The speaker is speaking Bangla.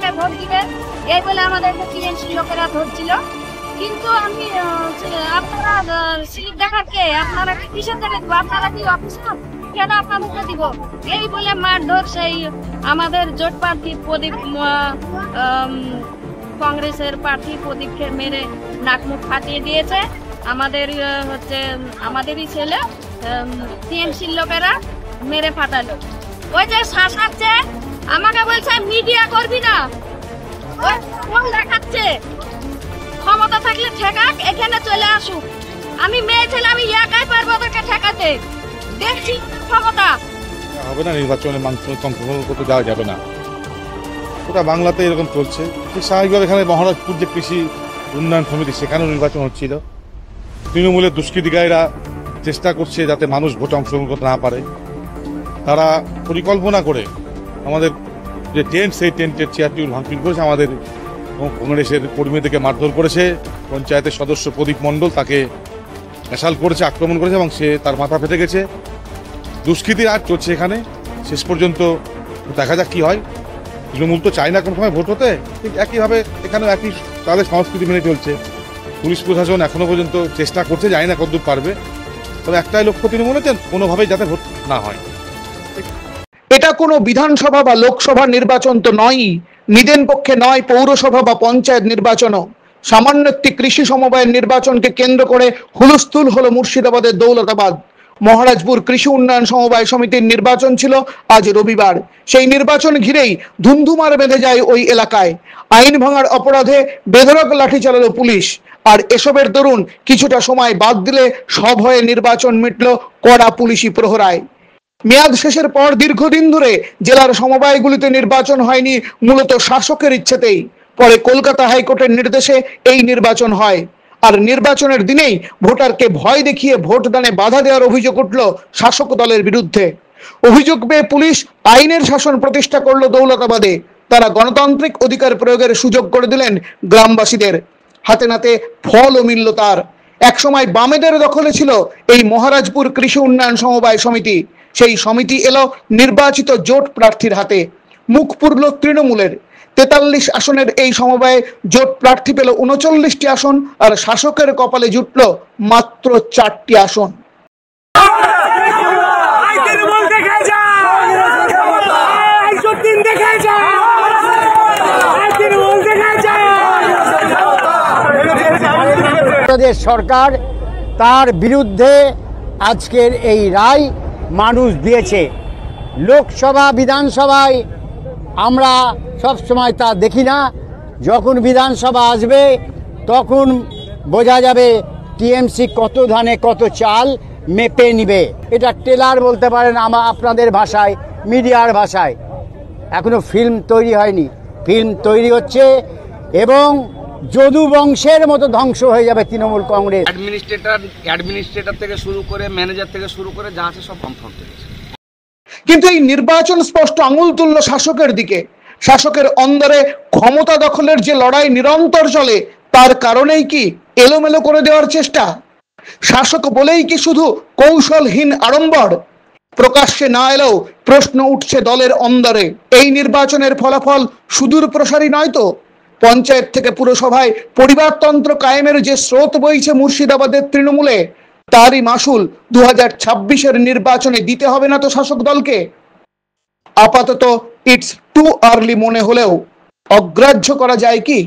আমাকে ভোট দিবে এই বলে আমাদের টিএমসি লোকেরা ধরছিল। কিন্তু আমি আপনারা স্লিপ দেখাচ্ছে, আপনারা কিসের থেকে দেবো? আপনারা কি অফিসার? কেন আপনাদেরকে দিব? এই বলে মারধর সেই আমাদের জোট প্রার্থী প্রদীপ, কংগ্রেসের প্রার্থী প্রদীপকে মেরে নাক মুখ ফাটিয়ে দিয়েছে। আমাদের আমাদেরই ছেলে টিএমসির লোকেরা মেরে ফাটালো। ওই যে শাসাচ্ছে আমাকে বলছে মিডিয়া করবি না, ওই ফোন দেখাচ্ছে। ক্ষমতা থাকলে ঠেকাক, এখানে চলে আসুক। আমি মেয়ে ছেলে, আমি একাই পারবো ওদেরকে ঠেকাতে। দেখছি ক্ষমতা হবে না, নির্বাচনে মানুষের অংশগ্রহণ করতে দেওয়া যাবে না। ওটা বাংলাতে এরকম চলছে। ঠিক স্বাভাবিকভাবে এখানে মহারাজপুর যে কৃষি উন্নয়ন সমিতি, সেখানেও নির্বাচন হচ্ছিল। তৃণমূলের দুষ্কৃতিকারীরা চেষ্টা করছে যাতে মানুষ ভোটে অংশগ্রহণ করতে না পারে। তারা পরিকল্পনা করে আমাদের যে টেন্ট, সেই টেন্টের চেয়ারটি ভাঙচুর করেছে, আমাদের কংগ্রেসের কর্মীদেরকে মারধর করেছে। পঞ্চায়েতের সদস্য প্রদীপ মণ্ডল তাকে অ্যাসাল্ট করেছে, আক্রমণ করেছে এবং সে তার মাথা ফেটে গেছে। দুষ্কৃতির আজ চলছে এখানে। শেষ পর্যন্ত দেখা যাক কি হয়। তৃণমূল তো চায় না কোনো সময় ভোট হতে, ঠিক একইভাবে এখানেও একই তাদের সংস্কৃতি মেনে চলছে। পুলিশ প্রশাসন এখনো পর্যন্ত চেষ্টা করছে, জানি না কতদূর পারবে। তবে একটাই লক্ষ্য তৃণমূলের, কোনোভাবেই যাতে ভোট না হয়। এটা কোনো বিধানসভা বা লোকসভা নির্বাচন তো নয়ই, নিদেন পক্ষে নয় পৌরসভা বা পঞ্চায়েত নির্বাচনও। সামান্য একটি কৃষি সমবায়ের নির্বাচনকে কেন্দ্র করে হুলস্থুল হলো মুর্শিদাবাদের দৌলতাবাদ। মহারাজপুর কৃষি উন্নয়ন সমবায় সমিতির নির্বাচন ছিল আজ রবিবার। সেই নির্বাচন ঘিরেই ধুমধুমার বেঁধে যায় ওই এলাকায়। আইন ভাঙার অপরাধে বেধড়ক লাঠি চালালো পুলিশ। আর এসবের দরুন কিছুটা সময় বাদ দিলে সভয়ে নির্বাচন মিটল কড়া পুলিশি প্রহরায়। মেয়াদ শেষের পর দীর্ঘদিন ধরে জেলার সমবায়গুলিতে নির্বাচন হয়নি মূলত শাসকের ইচ্ছেতেই। পরে কলকাতা হাইকোর্টের নির্দেশে এই নির্বাচন হয়। আর নির্বাচনের দিনেই ভোটারকে ভয় দেখিয়ে ভোটদানে বাধা দেওয়ার অভিযোগ উঠল শাসক দলের বিরুদ্ধে। অভিযোগ পেয়ে পুলিশ আইনের শাসন প্রতিষ্ঠা করল দৌলতাবাদে। তারা গণতান্ত্রিক অধিকার প্রয়োগের সুযোগ করে দিলেন গ্রামবাসীদের। হাতে নাতে ফলও মিলল তার। একসময় বামেদের দখলে ছিল এই মহারাজপুর কৃষি উন্নয়ন সমবায় সমিতি। সেই সমিতি এলো নির্বাচিত জোট প্রার্থীর হাতে। মুখ পুরল তৃণমূলের। 43 আসনের এই সমবায়ে জোট প্রার্থী পেল 39টি আসন, আর শাসকের কপালে জুটল মাত্র 4টি আসন। সরকার তার বিরুদ্ধে আজকের এই রায় মানুষ দিয়েছে। লোকসভা বিধানসভায় আমরা সব সময় তা দেখি না, যখন বিধানসভা আসবে তখন বোঝা যাবে টিএমসি কত ধানে কত চাল মেপে নিবে। এটা টেলার বলতে পারেন আপনাদের ভাষায়, মিডিয়ার ভাষায়। এখনো ফিল্ম তৈরি হয়নি, ফিল্ম তৈরি হচ্ছে এবং যদু বংশের মতো ধ্বংস হয়ে যাবে তৃণমূল কংগ্রেস। অ্যাডমিনিস্ট্রেটর থেকে শুরু করে ম্যানেজার থেকে শুরু করে যা আছে সব কনফার্ম হয়েছে। কিন্তু এই নির্বাচন স্পষ্ট আঙুল তুলল শাসকের দিকে। শাসকের অন্দরে ক্ষমতা দখলের যে লড়াই নিরন্তর চলে, তার কারণেই কি এলোমেলো করে দেওয়ার চেষ্টা? শাসক বলেই কি শুধু কৌশলহীন আড়ম্বর? প্রকাশ্যে না এলেও প্রশ্ন উঠছে দলের অন্দরে। এই নির্বাচনের ফলাফল সুদূর প্রসারী নয় তো? পঞ্চায়েত থেকে পুরসভায় পরিবারতন্ত্র কায়েমের যে স্রোত বইছে মুর্শিদাবাদের তৃণমূলে, তারই মাসুল 2026-এর নির্বাচনে দিতে হবে না তো শাসক দলকে? আপাতত ইটস টু আর্লি মনে হলেও অগ্রাহ্য করা যায় কি?